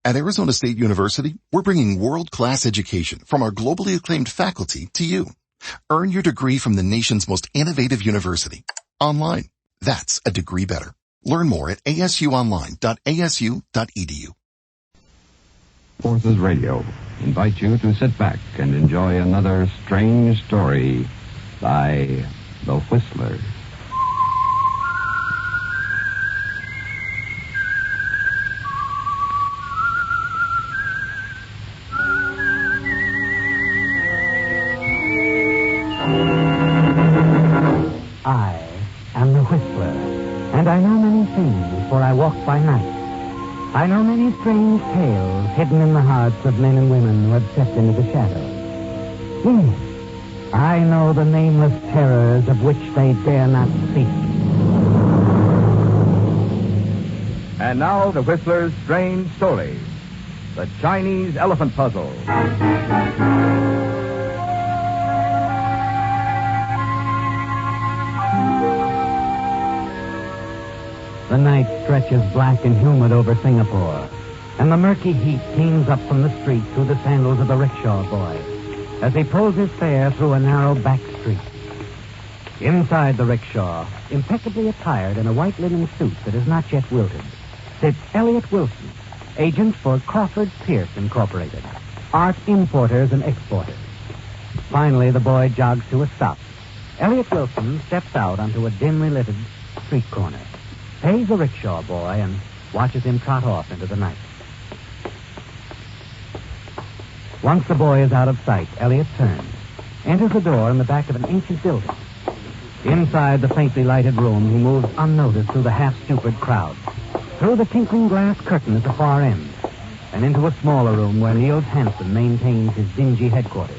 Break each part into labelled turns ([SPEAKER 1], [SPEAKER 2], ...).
[SPEAKER 1] At Arizona State University, we're bringing world-class education from our globally acclaimed faculty to you. Earn your degree from the nation's most innovative university. Online. That's a degree better. Learn more at asuonline.asu.edu.
[SPEAKER 2] Forces Radio invite you to sit back and enjoy another strange story by The Whistlers.
[SPEAKER 3] I am the Whistler, and I know many things, for I walk by night. I know many strange tales hidden in the hearts of men and women who have stepped into the shadows. Yes, I know the nameless terrors of which they dare not speak.
[SPEAKER 4] And now the Whistler's strange story, the Chinese elephant puzzle.
[SPEAKER 3] The night stretches black and humid over Singapore, and the murky heat gleams up from the street through the sandals of the rickshaw boy as he pulls his fare through a narrow back street. Inside the rickshaw, impeccably attired in a white linen suit that is not yet wilted, sits Elliot Wilson, agent for Crawford Pierce Incorporated, art importers and exporters. Finally, the boy jogs to a stop. Elliot Wilson steps out onto a dimly lit street corner, pays the rickshaw boy, and watches him trot off into the night. Once the boy is out of sight, Elliot turns, enters the door in the back of an ancient building. Inside the faintly lighted room, he moves unnoticed through the half-stupid crowd, through the tinkling glass curtain at the far end, and into a smaller room where Niels Hansen maintains his dingy headquarters.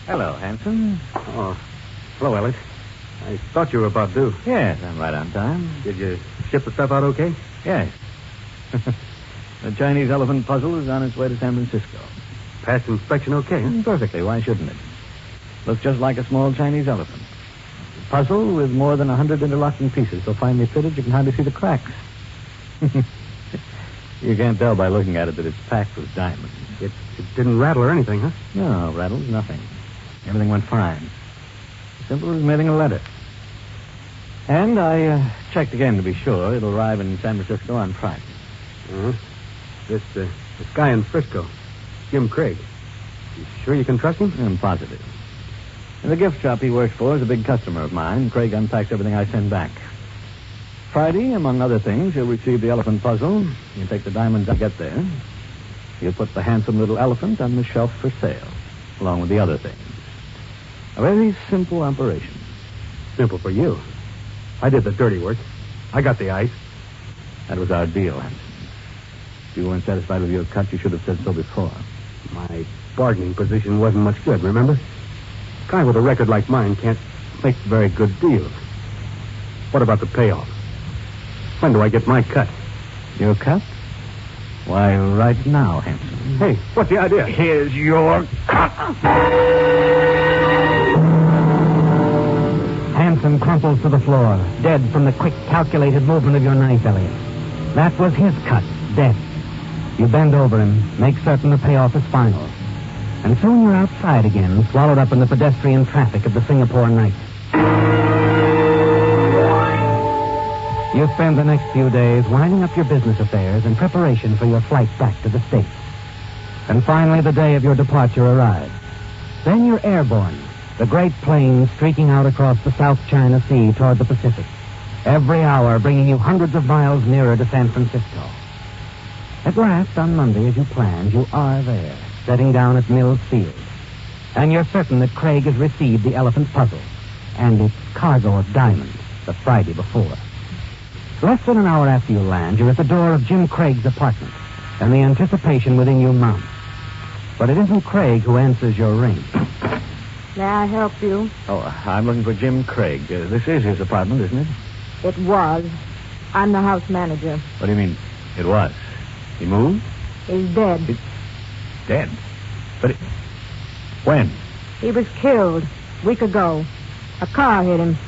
[SPEAKER 3] Hello, Hansen.
[SPEAKER 5] Oh, hello, Elliot. I thought you were about due.
[SPEAKER 3] Yes, I'm right on time.
[SPEAKER 5] Did you ship the stuff out okay?
[SPEAKER 3] Yes. The Chinese elephant puzzle is on its way to San Francisco.
[SPEAKER 5] Passed inspection okay, huh?
[SPEAKER 3] Perfectly. Why shouldn't it? Looks just like a small Chinese elephant. A puzzle with more than 100 interlocking pieces so finely fitted you can hardly see the cracks. You can't tell by looking at it that it's packed with diamonds.
[SPEAKER 5] It didn't rattle or anything, huh?
[SPEAKER 3] No, rattles, nothing. Everything went fine. Simple as mailing a letter. And I checked again to be sure. It'll arrive in San Francisco on Friday.
[SPEAKER 5] Uh-huh. This guy in Frisco, Jim Craig. You sure you can trust him?
[SPEAKER 3] I'm positive. And the gift shop he works for is a big customer of mine. Craig unpacks everything I send back. Friday, among other things, he'll receive the elephant puzzle. He'll take the diamonds I get there. He'll put the handsome little elephant on the shelf for sale, along with the other things. A very simple operation.
[SPEAKER 5] Simple for you. I did the dirty work. I got the ice.
[SPEAKER 3] That was our deal, Hanson. If you weren't satisfied with your cut, you should have said so before.
[SPEAKER 5] My bargaining position wasn't much good, remember? A guy with a record like mine can't make very good deals. What about the payoff? When do I get my cut?
[SPEAKER 3] Your cut? Why, right now, Hanson.
[SPEAKER 5] Hey, what's the idea?
[SPEAKER 3] Here's your cut. Hanson crumples to the floor, dead from the quick, calculated movement of your knife, Elliot. That was his cut, death. You bend over him, make certain the payoff is final. And soon you're outside again, swallowed up in the pedestrian traffic of the Singapore night. You spend the next few days winding up your business affairs in preparation for your flight back to the States. And finally, the day of your departure arrives. Then you're airborne, the great plane streaking out across the South China Sea toward the Pacific, every hour bringing you hundreds of miles nearer to San Francisco. At last, on Monday, as you planned, you are there, setting down at Mills Field. And you're certain that Craig has received the elephant puzzle and its cargo of diamonds the Friday before. Less than an hour after you land, you're at the door of Jim Craig's apartment, and the anticipation within you mounts. But it isn't Craig who answers your ring.
[SPEAKER 6] May I help you?
[SPEAKER 3] Oh, I'm looking for Jim Craig. This is his apartment, isn't it?
[SPEAKER 6] It was. I'm the house manager.
[SPEAKER 3] What do you mean, it was? He moved?
[SPEAKER 6] He's dead.
[SPEAKER 3] Dead? But when?
[SPEAKER 6] He was killed a week ago. A car hit him.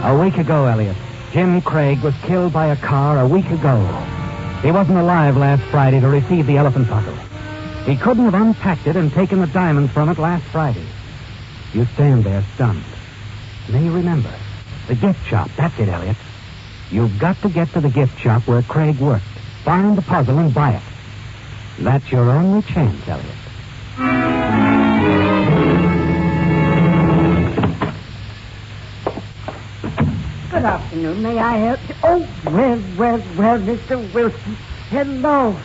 [SPEAKER 3] A week ago, Elliot. Jim Craig was killed by a car a week ago. He wasn't alive last Friday to receive the elephant puzzle. He couldn't have unpacked it and taken the diamonds from it last Friday. You stand there stunned. And then you remember. The gift shop. That's it, Elliot. You've got to get to the gift shop where Craig worked. Find the puzzle and buy it. That's your only chance, Elliot.
[SPEAKER 6] Good afternoon. May I help you? Oh, well, Mr. Wilson. Hello.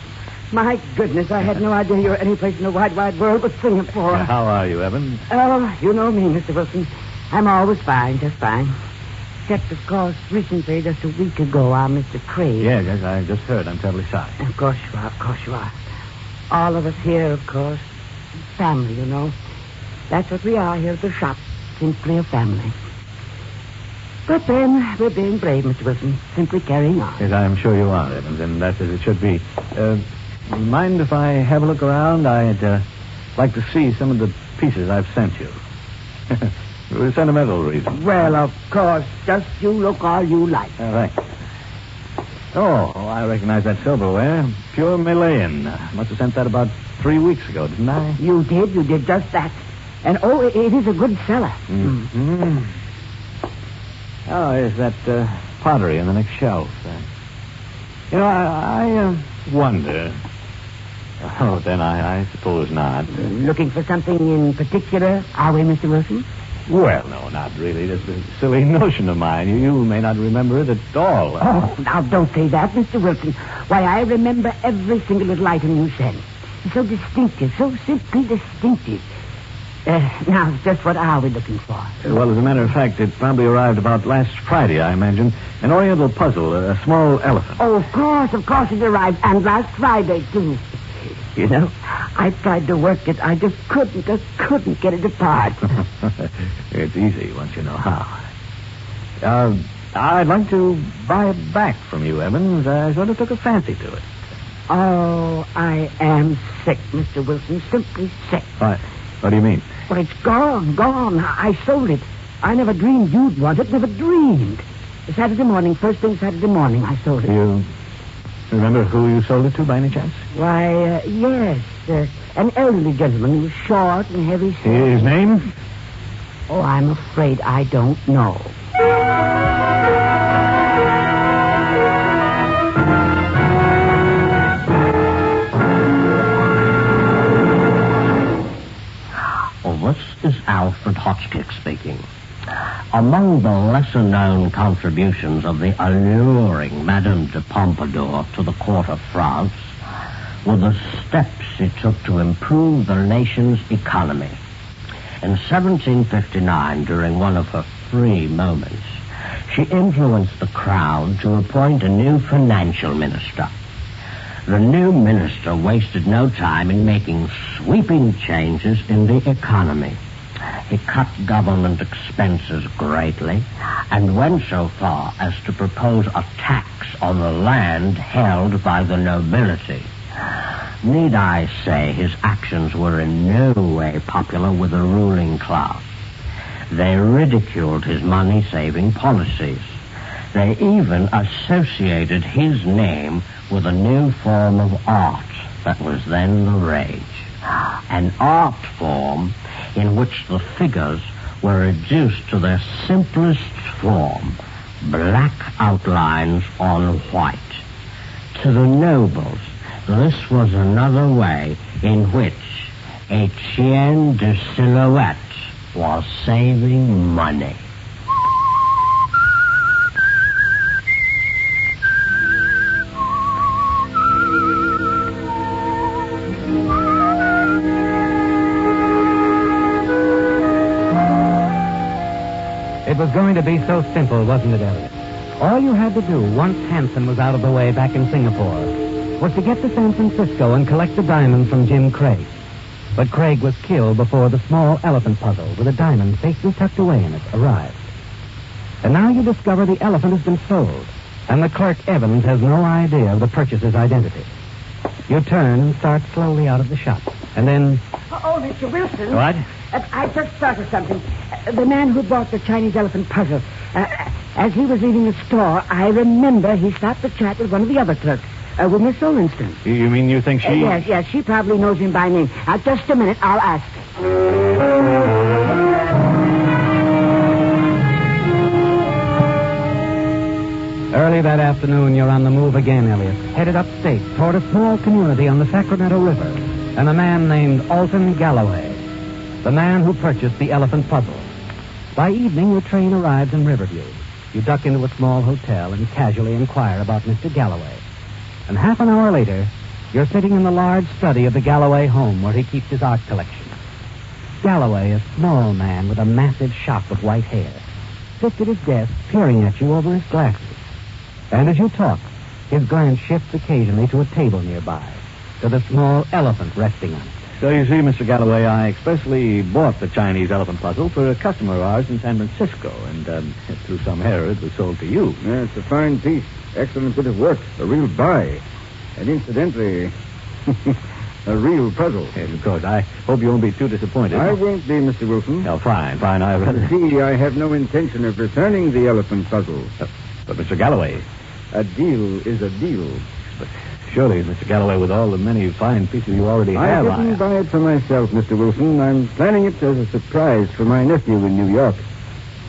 [SPEAKER 6] My goodness, I had no idea you were any place in the wide world but Singapore.
[SPEAKER 4] How are you, Evans?
[SPEAKER 6] Oh, you know me, Mr. Wilson. I'm always fine, just fine. Except, of course, recently, just a week ago, our Mr. Craig.
[SPEAKER 4] Yes, I just heard. I'm terribly sorry.
[SPEAKER 6] Of course you are. All of us here, of course. Family, you know. That's what we are here at the shop. Simply a family. But then, we're being brave, Mr. Wilson. Simply carrying on.
[SPEAKER 4] Yes, I'm sure you are, Evans, and that's as it should be. Mind if I have a look around? I'd like to see some of the pieces I've sent you. For a sentimental reason.
[SPEAKER 6] Well, of course. Just you look all you like.
[SPEAKER 4] Thanks. Oh, I recognize that silverware. Pure Malayan. Must have sent that about 3 weeks ago, didn't I?
[SPEAKER 6] You did just that. And, it is a good seller.
[SPEAKER 4] Mm-hmm. Oh, there's that pottery in the next shelf. I wonder. Oh, then I suppose not.
[SPEAKER 6] Looking for something in particular, are we, Mr. Wilson?
[SPEAKER 4] Well, no, not really. That's a silly notion of mine. You may not remember it at all.
[SPEAKER 6] Oh, now don't say that, Mr. Wilson. Why, I remember every single little item you sent. It's so distinctive, so simply distinctive. Now, just what are we looking for?
[SPEAKER 4] Well, as a matter of fact, it probably arrived about last Friday, I imagine. An oriental puzzle, a small elephant.
[SPEAKER 6] Oh, of course it arrived. And last Friday, too. You know, I tried to work it. I just couldn't get it apart.
[SPEAKER 4] It's easy once you know how. I'd like to buy it back from you, Evans. I sort of took a fancy to it.
[SPEAKER 6] Oh, I am sick, Mr. Wilson. Simply sick.
[SPEAKER 4] What do you mean?
[SPEAKER 6] Well, it's gone. I sold it. I never dreamed you'd want it. Never dreamed. Saturday morning, first thing Saturday morning, I sold it.
[SPEAKER 4] You remember who you sold it to, by any chance?
[SPEAKER 6] Why, yes. An elderly gentleman who was short and heavy.
[SPEAKER 4] His name?
[SPEAKER 6] Oh, I'm afraid I don't know.
[SPEAKER 7] This is Alfred Hotchkiss speaking. Among the lesser-known contributions of the alluring Madame de Pompadour to the court of France were the steps she took to improve the nation's economy. In 1759, during one of her free moments, she influenced the crown to appoint a new financial minister. The new minister wasted no time in making sweeping changes in the economy. He cut government expenses greatly and went so far as to propose a tax on the land held by the nobility. Need I say his actions were in no way popular with the ruling class. They ridiculed his money-saving policies. They even associated his name with a new form of art that was then the rage. An art form in which the figures were reduced to their simplest form, black outlines on white. To the nobles, this was another way in which a chien de silhouette was saving money.
[SPEAKER 3] It was going to be so simple, wasn't it, Elliot? All you had to do, once Hanson was out of the way back in Singapore, was to get to San Francisco and collect the diamonds from Jim Craig. But Craig was killed before the small elephant puzzle with a diamond safely tucked away in it arrived. And now you discover the elephant has been sold, and the clerk, Evans, has no idea of the purchaser's identity. You turn and start slowly out of the shop, and then...
[SPEAKER 6] Oh, Mr. Wilson.
[SPEAKER 4] What?
[SPEAKER 6] I just thought of something. The man who bought the Chinese elephant puzzle, as he was leaving the store, I remember he stopped to chat with one of the other clerks. With Miss Olenston.
[SPEAKER 4] You mean you think she...
[SPEAKER 6] Yes, she probably knows him by name. Just a minute, I'll ask.
[SPEAKER 3] Early that afternoon, you're on the move again, Elliot. Headed upstate toward a small community on the Sacramento River, and a man named Alton Galloway, the man who purchased the elephant puzzle. By evening, your train arrives in Riverview. You duck into a small hotel and casually inquire about Mr. Galloway. And half an hour later, you're sitting in the large study of the Galloway home where he keeps his art collection. Galloway, a small man with a massive shock of white hair, sits at his desk peering at you over his glasses. And as you talk, his glance shifts occasionally to a table nearby, to the small elephant resting on it.
[SPEAKER 4] So you see, Mr. Galloway, I expressly bought the Chinese elephant puzzle for a customer of ours in San Francisco, and through some error, it was sold to you.
[SPEAKER 8] Yeah, it's a fine piece. Excellent bit of work. A real buy. And incidentally, a real puzzle.
[SPEAKER 4] Yes, of course. I hope you won't be too disappointed.
[SPEAKER 8] I won't be, Mr. Wilson.
[SPEAKER 4] Oh, fine. I rather...
[SPEAKER 8] See, I have no intention of returning the elephant puzzle.
[SPEAKER 4] But Mr. Galloway...
[SPEAKER 8] A deal is a deal.
[SPEAKER 4] But surely, Mr. Galloway, with all the many fine pieces you already have...
[SPEAKER 8] I didn't buy it for myself, Mr. Wilson. I'm planning it as a surprise for my nephew in New York.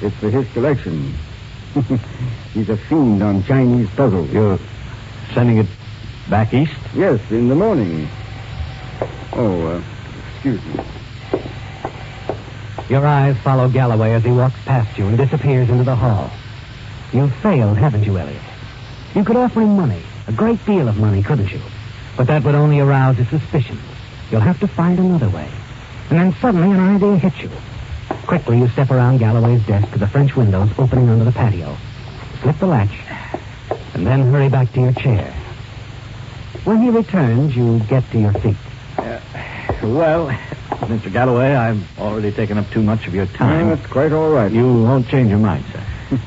[SPEAKER 8] It's for his collection. He's a fiend on Chinese puzzles.
[SPEAKER 4] You're sending it back east?
[SPEAKER 8] Yes, in the morning. Oh, excuse me.
[SPEAKER 3] Your eyes follow Galloway as he walks past you and disappears into the hall. You've failed, haven't you, Elliot? You could offer him money, a great deal of money, couldn't you? But that would only arouse his suspicions. You'll have to find another way. And then suddenly an idea hits you. Quickly, you step around Galloway's desk to the French windows opening onto the patio. Slip the latch, and then hurry back to your chair. When he returns, you get to your feet.
[SPEAKER 4] Well, Mr. Galloway, I've already taken up too much of your time.
[SPEAKER 8] That's quite all right.
[SPEAKER 4] You won't change your mind, sir.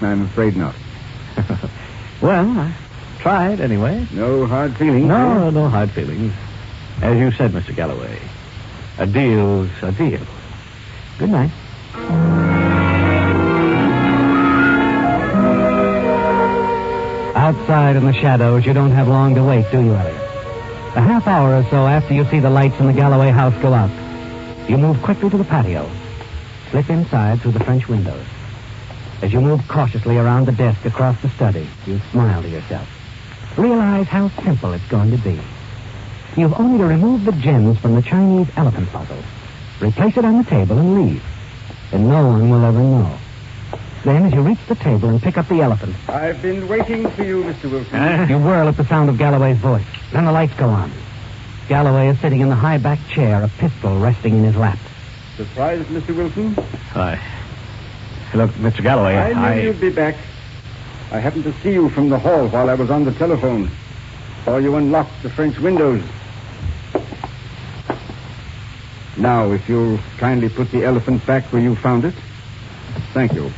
[SPEAKER 8] I'm afraid not.
[SPEAKER 4] Well, I tried anyway.
[SPEAKER 8] No hard feelings?
[SPEAKER 4] No hard feelings. As you said, Mr. Galloway, a deal's a deal. Good night.
[SPEAKER 3] Outside in the shadows, you don't have long to wait, do you, Elliot? A half hour or so after you see the lights in the Galloway house go out, you move quickly to the patio, slip inside through the French windows. As you move cautiously around the desk across the study, you smile to yourself. Realize how simple it's going to be. You've only to remove the gems from the Chinese elephant puzzle, replace it on the table, and leave. And no one will ever know. Then, as you reach the table and pick up the elephant...
[SPEAKER 8] I've been waiting for you, Mr. Wilson.
[SPEAKER 3] You whirl at the sound of Galloway's voice. Then the lights go on. Galloway is sitting in the high-backed chair, a pistol resting in his lap.
[SPEAKER 8] Surprised, Mr. Wilson?
[SPEAKER 4] Look, Mr. Galloway,
[SPEAKER 8] I knew you'd be back. I happened to see you from the hall while I was on the telephone. Saw you unlock the French windows. Now, if you'll kindly put the elephant back where you found it. Thank you.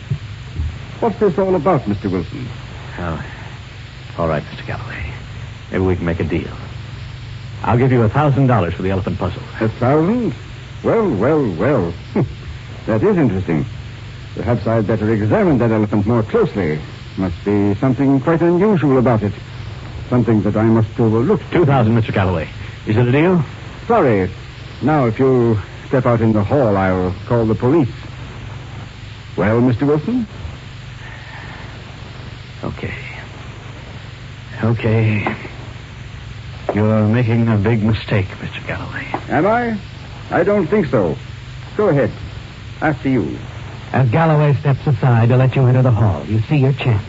[SPEAKER 8] What's this all about, Mr. Wilson?
[SPEAKER 4] Oh, all right, Mr. Galloway. Maybe we can make a deal. I'll give you $1,000 for the elephant puzzle.
[SPEAKER 8] 1,000? Well. That is interesting. Perhaps I'd better examine that elephant more closely. Must be something quite unusual about it. Something that I must overlook.
[SPEAKER 4] 2,000, Mr. Galloway. Is it a deal?
[SPEAKER 8] Sorry. Now, if you'll step out in the hall, I'll call the police. Well, Mr. Wilson?
[SPEAKER 4] Okay. You're making a big mistake, Mr. Galloway.
[SPEAKER 8] Am I? I don't think so. Go ahead. After you.
[SPEAKER 3] As Galloway steps aside to let you enter the hall, you see your chance.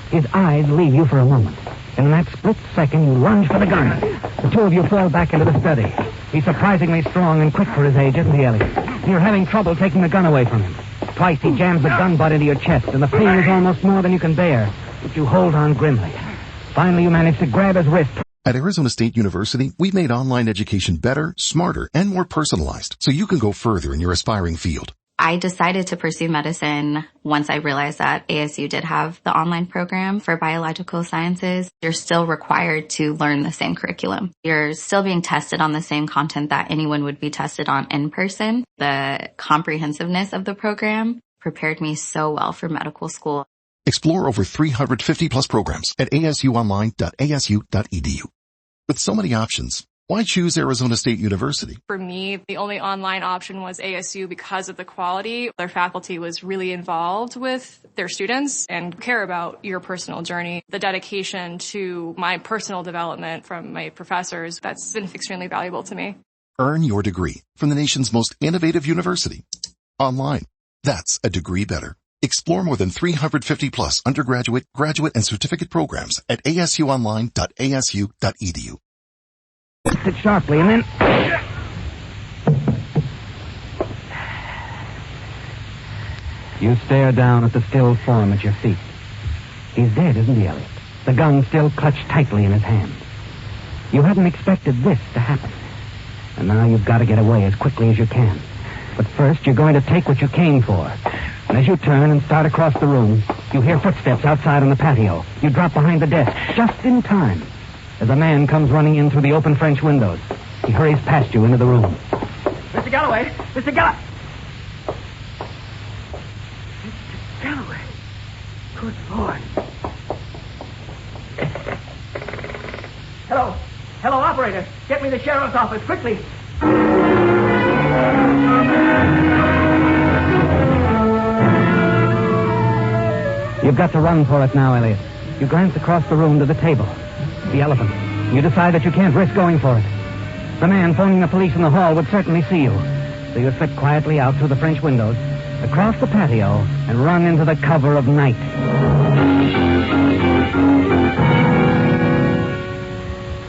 [SPEAKER 3] His eyes leave you for a moment. In that split second, you lunge for the gun. The two of you fall back into the study. He's surprisingly strong and quick for his age, isn't he, Elliot? You're having trouble taking the gun away from him. Twice he jams the gun butt into your chest, and the pain is almost more than you can bear. But you hold on grimly. Finally, you manage to grab his wrist.
[SPEAKER 1] At Arizona State University, we've made online education better, smarter, and more personalized, so you can go further in your aspiring field.
[SPEAKER 9] I decided to pursue medicine once I realized that ASU did have the online program for biological sciences. You're still required to learn the same curriculum. You're still being tested on the same content that anyone would be tested on in person. The comprehensiveness of the program prepared me so well for medical school.
[SPEAKER 1] Explore over 350 plus programs at asuonline.asu.edu. With so many options, why choose Arizona State University?
[SPEAKER 10] For me, the only online option was ASU because of the quality. Their faculty was really involved with their students and care about your personal journey. The dedication to my personal development from my professors, that's been extremely valuable to me.
[SPEAKER 1] Earn your degree from the nation's most innovative university. Online. That's a degree better. Explore more than 350 plus undergraduate, graduate, and certificate programs at asuonline.asu.edu.
[SPEAKER 3] Sit sharply and then... You stare down at the still form at your feet. He's dead, isn't he, Elliot? The gun still clutched tightly in his hand. You hadn't expected this to happen. And now you've got to get away as quickly as you can. But first, you're going to take what you came for. And as you turn and start across the room, you hear footsteps outside on the patio. You drop behind the desk, just in time, as a man comes running in through the open French windows. He hurries past you into the room.
[SPEAKER 6] Mr. Galloway! Mr. Galloway! Mr. Galloway! Good Lord. Hello. Hello, operator. Get me the sheriff's office, quickly.
[SPEAKER 3] You've got to run for it now, Elliot. You glance across the room to the table. The elephant. You decide that you can't risk going for it. The man phoning the police in the hall would certainly see you. So you slip quietly out through the French windows, across the patio, and run into the cover of night.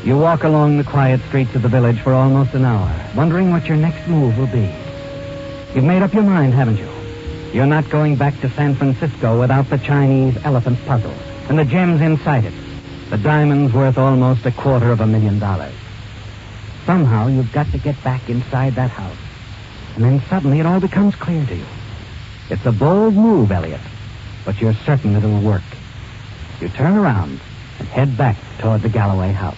[SPEAKER 3] You walk along the quiet streets of the village for almost an hour, wondering what your next move will be. You've made up your mind, haven't you? You're not going back to San Francisco without the Chinese elephant puzzle and the gems inside it. The diamond's worth almost $250,000. Somehow you've got to get back inside that house. And then suddenly it all becomes clear to you. It's a bold move, Elliot, but you're certain it'll work. You turn around and head back toward the Galloway house.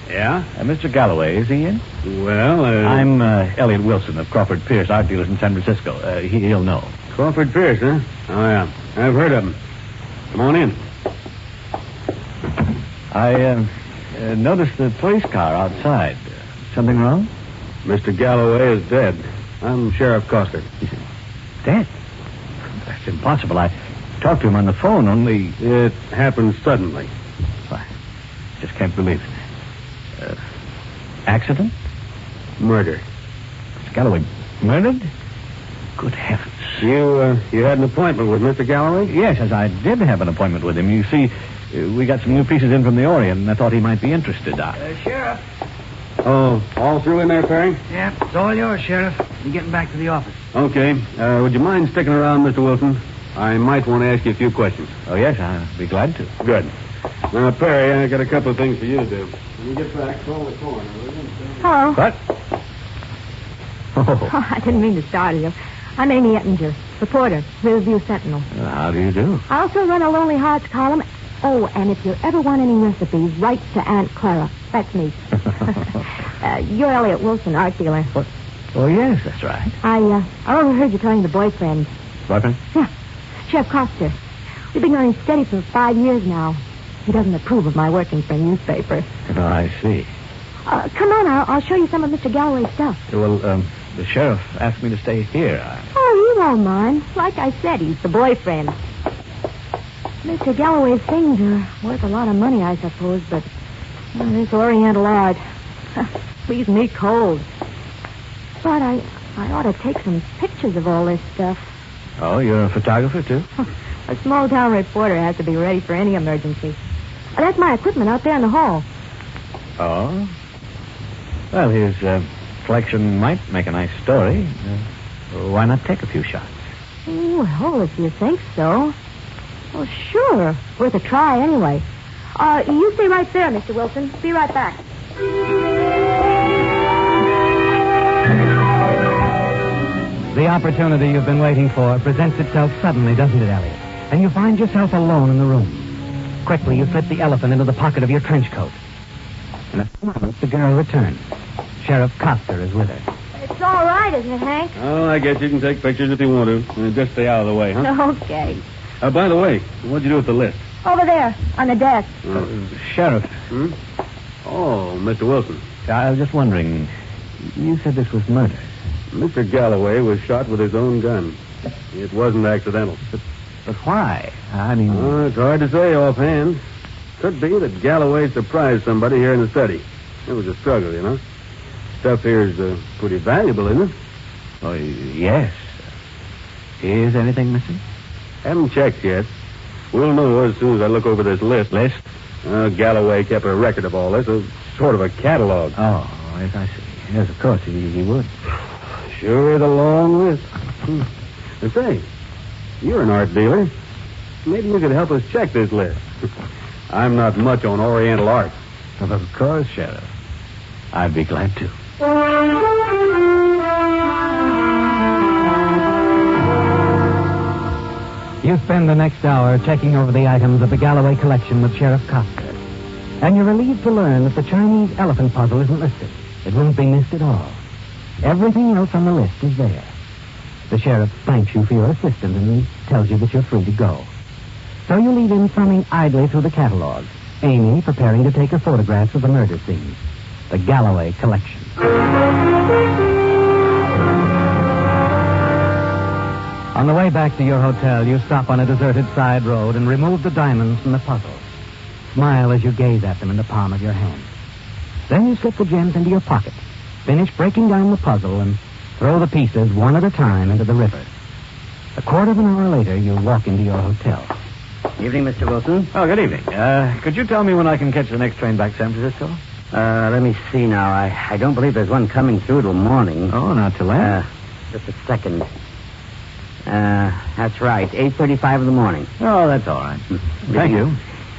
[SPEAKER 4] Yeah? Mr. Galloway, is he in?
[SPEAKER 5] Well,
[SPEAKER 4] I'm Elliot Wilson of Crawford Pierce, art dealers in San Francisco. He'll know.
[SPEAKER 5] Crawford Pierce, huh? Oh, yeah. I've heard of him. Come on in.
[SPEAKER 4] I noticed the police car outside. Something wrong?
[SPEAKER 5] Mr. Galloway is dead. I'm Sheriff Coster.
[SPEAKER 4] He's dead? That's impossible. I talked to him on the phone, only...
[SPEAKER 5] It happened suddenly.
[SPEAKER 4] I just can't believe it. Accident?
[SPEAKER 5] Murder.
[SPEAKER 4] Mr. Galloway murdered? Good heavens.
[SPEAKER 5] You had an appointment with Mr. Galloway?
[SPEAKER 4] Yes, as I did have an appointment with him. You see, we got some new pieces in from the Orient, and I thought he might be interested.
[SPEAKER 6] Sheriff.
[SPEAKER 5] Oh, all through in there, Perry?
[SPEAKER 3] Yeah, it's all yours, Sheriff. You're getting back to the office.
[SPEAKER 5] Okay. Would you mind sticking around, Mr. Wilson? I might want to ask you a few questions.
[SPEAKER 4] Oh, yes, I'd be glad to.
[SPEAKER 5] Good. Now, Perry, I got a couple of things for you to do. When you get back, call the corner.
[SPEAKER 6] Hello.
[SPEAKER 4] What?
[SPEAKER 6] Oh, I didn't mean to startle you. I'm Amy Ettinger, reporter, Riverview Sentinel.
[SPEAKER 4] How do you do?
[SPEAKER 6] I also run a Lonely Hearts column. Oh, and if you ever want any recipes, write to Aunt Clara. That's me. You're Elliot Wilson, art dealer.
[SPEAKER 4] What? Oh, yes, that's right.
[SPEAKER 6] I overheard you talking to boyfriend.
[SPEAKER 4] Boyfriend?
[SPEAKER 6] Yeah, Chef Coster. We've been going steady for 5 years now. He doesn't approve of my working for a newspaper.
[SPEAKER 4] Oh, I see.
[SPEAKER 6] Come on, I'll show you some of Mr. Galloway's stuff.
[SPEAKER 4] Well, the sheriff asked me to stay here.
[SPEAKER 6] Oh, you won't mind. Like I said, he's the boyfriend. Mr. Galloway's things are worth a lot of money, I suppose, but this Oriental art leaves me cold. But I ought to take some pictures of all this stuff.
[SPEAKER 4] Oh, you're a photographer, too?
[SPEAKER 6] A small-town reporter has to be ready for any emergency. That's my equipment out there in the hall.
[SPEAKER 4] Oh? Well, his collection might make a nice story. Why not take a few shots?
[SPEAKER 6] Well, if you think so. Well, sure. Worth a try, anyway. You stay right there, Mr. Wilson. Be right back.
[SPEAKER 3] The opportunity you've been waiting for presents itself suddenly, doesn't it, Elliot? And you find yourself alone in the room. Quickly, you slip the elephant into the pocket of your trench coat. In a few moments, the girl returns. Sheriff Coster is with her.
[SPEAKER 6] It's all right, isn't it, Hank?
[SPEAKER 5] Oh, I guess you can take pictures if you want to. Just stay out of the way, huh?
[SPEAKER 6] Okay.
[SPEAKER 5] By the way, what'd you do with the list?
[SPEAKER 11] Over there, on the desk.
[SPEAKER 4] Sheriff,
[SPEAKER 5] Oh, Mr. Wilson.
[SPEAKER 4] I was just wondering, you said this was murder.
[SPEAKER 5] Mr. Galloway was shot with his own gun. It wasn't accidental.
[SPEAKER 4] But why? I mean...
[SPEAKER 5] It's hard to say offhand. Could be that Galloway surprised somebody here in the study. It was a struggle, you know. Stuff here's pretty valuable, isn't it?
[SPEAKER 4] Oh, yes. Is anything missing?
[SPEAKER 5] Haven't checked yet. We'll know as soon as I look over this list.
[SPEAKER 4] List?
[SPEAKER 5] Galloway kept a record of all this, sort of a catalog.
[SPEAKER 4] Oh, yes, I see. Yes, of course, he would.
[SPEAKER 5] Sure is a long list. Say, you're an art dealer. Maybe you could help us check this list. I'm not much on Oriental art.
[SPEAKER 4] Well, of course, Sheriff. I'd be glad to.
[SPEAKER 3] You spend the next hour checking over the items of the Galloway collection with Sheriff Coster. And you're relieved to learn that the Chinese elephant puzzle isn't listed. It won't be missed at all. Everything else on the list is there. The sheriff thanks you for your assistance and tells you that you're free to go. So you leave him thumbing idly through the catalog, Amy preparing to take her photographs of the murder scene. The Galloway collection. On the way back to your hotel, you stop on a deserted side road and remove the diamonds from the puzzle. Smile as you gaze at them in the palm of your hand. Then you slip the gems into your pocket, finish breaking down the puzzle, and throw the pieces one at a time into the river. A quarter of an hour later, you walk into your hotel.
[SPEAKER 4] Evening, Mr. Wilson. Oh, good evening. Could you tell me when I can catch the next train back to San Francisco?
[SPEAKER 7] Let me see now. I don't believe there's one coming through till morning.
[SPEAKER 4] Oh, not till then?
[SPEAKER 7] Just a second. That's right. 8:35 in the morning.
[SPEAKER 4] Oh, that's all right. Thank you.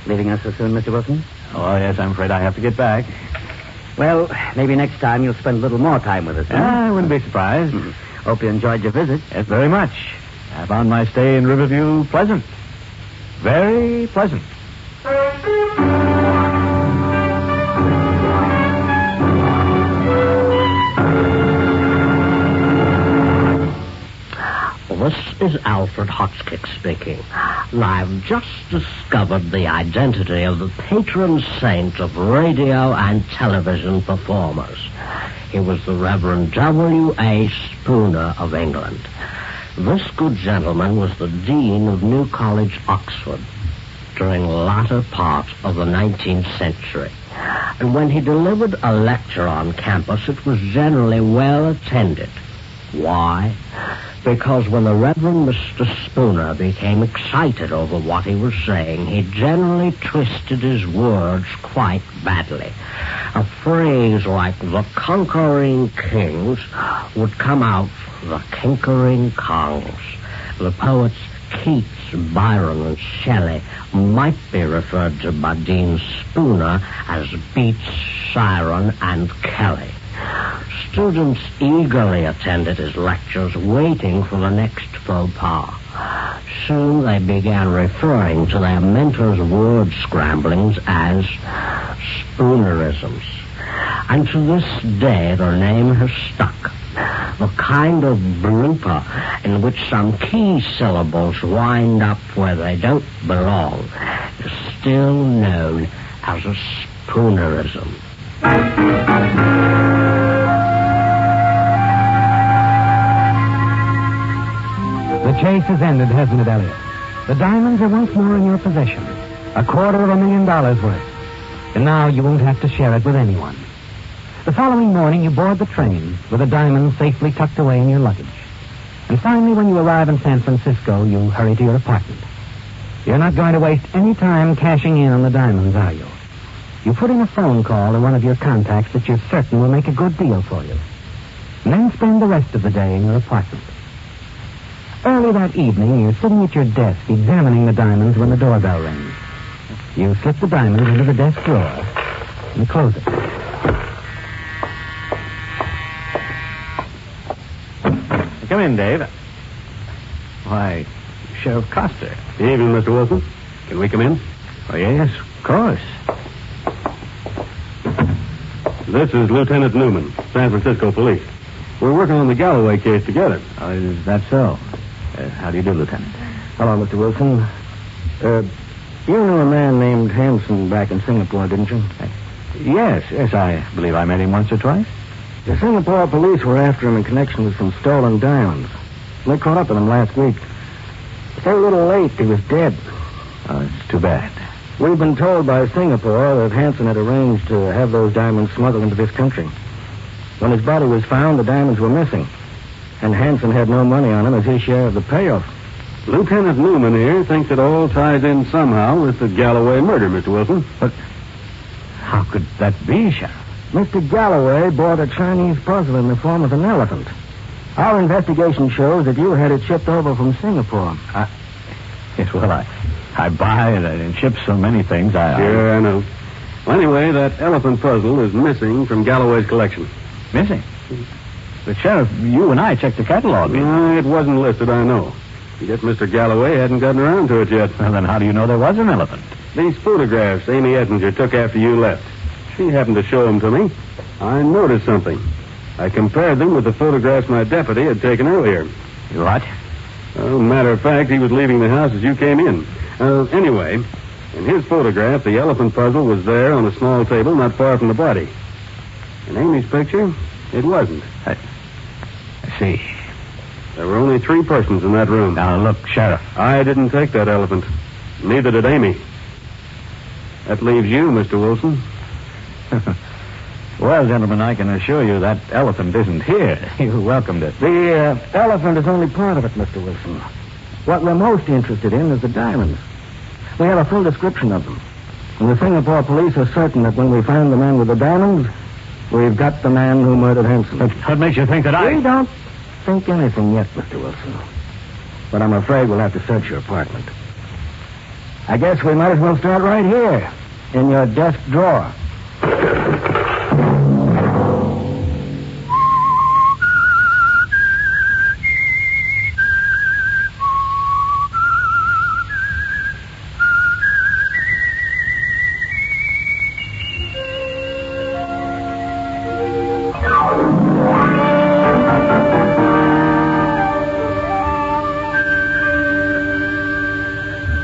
[SPEAKER 7] Leaving us so soon, Mr. Wilson?
[SPEAKER 4] Oh, yes, I'm afraid I have to get back.
[SPEAKER 7] Well, maybe next time you'll spend a little more time with us, huh?
[SPEAKER 4] I wouldn't be surprised.
[SPEAKER 7] Hope you enjoyed your visit.
[SPEAKER 4] Yes, very much. I found my stay in Riverview pleasant. Very pleasant.
[SPEAKER 7] This is Alfred Hotchkiss speaking. I've just discovered the identity of the patron saint of radio and television performers. He was the Reverend W.A. Spooner of England. This good gentleman was the Dean of New College, Oxford, during the latter part of the 19th century. And when he delivered a lecture on campus, it was generally well attended. Why? Because when the Reverend Mr. Spooner became excited over what he was saying, he generally twisted his words quite badly. A phrase like the conquering kings would come out the kinkering kongs. The poets Keats, Byron, and Shelley might be referred to by Dean Spooner as Beats, Siren, and Kelly. Students eagerly attended his lectures, waiting for the next faux pas. Soon they began referring to their mentor's word scramblings as Spoonerisms. And to this day, the name has stuck. The kind of blooper in which some key syllables wind up where they don't belong is still known as a Spoonerism.
[SPEAKER 3] The chase has ended, hasn't it, Elliot? The diamonds are once more in your possession. $250,000 worth. And now you won't have to share it with anyone. The following morning, you board the train with the diamonds safely tucked away in your luggage. And finally, when you arrive in San Francisco, you hurry to your apartment. You're not going to waste any time cashing in on the diamonds, are you? You put in a phone call to one of your contacts that you're certain will make a good deal for you. And then spend the rest of the day in your apartment. Early that evening, you're sitting at your desk examining the diamonds when the doorbell rings. You slip the diamonds into the desk drawer and close it.
[SPEAKER 4] Come in, Dave. Why, Sheriff Coster.
[SPEAKER 5] Evening, Mr. Wilson. Can we come in?
[SPEAKER 4] Oh, yes, of course.
[SPEAKER 5] This is Lieutenant Newman, San Francisco Police. We're working on the Galloway case together.
[SPEAKER 4] Oh, is that so? How do you do, Lieutenant? Hello, Mr. Wilson. You knew a man named Hanson back in Singapore, didn't you?
[SPEAKER 11] Yes, I believe I met him once or twice.
[SPEAKER 4] The Singapore police were after him in connection with some stolen diamonds. They caught up with him last week. But they were a little late. He was dead.
[SPEAKER 11] Oh, it's too bad.
[SPEAKER 4] We've been told by Singapore that Hanson had arranged to have those diamonds smuggled into this country. When his body was found, the diamonds were missing. And Hanson had no money on him as his share of the payoff.
[SPEAKER 5] Lieutenant Newman here thinks it all ties in somehow with the Galloway murder, Mr. Wilson.
[SPEAKER 11] But how could that be, Sheriff?
[SPEAKER 4] Mr. Galloway bought a Chinese puzzle in the form of an elephant. Our investigation shows that you had it shipped over from Singapore.
[SPEAKER 11] Yes, well, I buy and ship so many things.
[SPEAKER 5] Sure, I know. Well, anyway, that elephant puzzle is missing from Galloway's collection.
[SPEAKER 11] Missing? But, Sheriff, you and I checked the catalog.
[SPEAKER 5] It wasn't listed, I know. I guess Mr. Galloway hadn't gotten around to it yet.
[SPEAKER 11] Well, then how do you know there was an elephant?
[SPEAKER 5] These photographs Amy Ettinger took after you left. She happened to show them to me. I noticed something. I compared them with the photographs my deputy had taken earlier.
[SPEAKER 11] What?
[SPEAKER 5] Well, matter of fact, he was leaving the house as you came in. Anyway, in his photograph, the elephant puzzle was there on a small table not far from the body. In Amy's picture, it wasn't.
[SPEAKER 11] I see.
[SPEAKER 5] There were only 3 persons in that room.
[SPEAKER 11] Now, look, Sheriff.
[SPEAKER 5] I didn't take that elephant. Neither did Amy. That leaves you, Mr. Wilson.
[SPEAKER 11] Well, gentlemen, I can assure you that elephant isn't here. You welcomed it.
[SPEAKER 4] The elephant is only part of it, Mr. Wilson. What we're most interested in is the diamonds. We have a full description of them. And the Singapore police are certain that when we find the man with the diamonds, we've got the man who murdered Hanson.
[SPEAKER 11] What makes you think that
[SPEAKER 4] We don't think anything yet, Mr. Wilson. But I'm afraid we'll have to search your apartment. I guess we might as well start right here, in your desk drawer.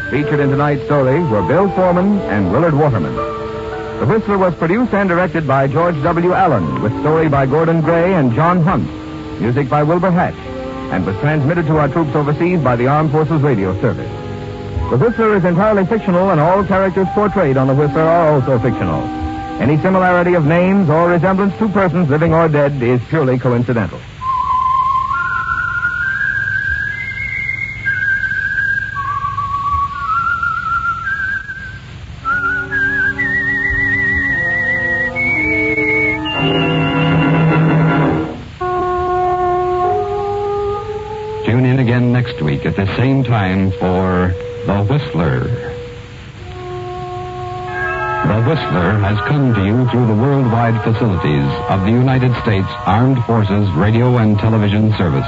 [SPEAKER 12] Featured in tonight's story were Bill Foreman and Willard Waterman. The Whistler was produced and directed by George W. Allen, with story by Gordon Gray and John Hunt, music by Wilbur Hatch, and was transmitted to our troops overseas by the Armed Forces Radio Service. The Whistler is entirely fictional, and all characters portrayed on the Whistler are also fictional. Any similarity of names or resemblance to persons living or dead is purely coincidental.
[SPEAKER 2] Tune in again next week at the same time for The Whistler. The Whistler has come to you through the worldwide facilities of the United States Armed Forces Radio and Television Service.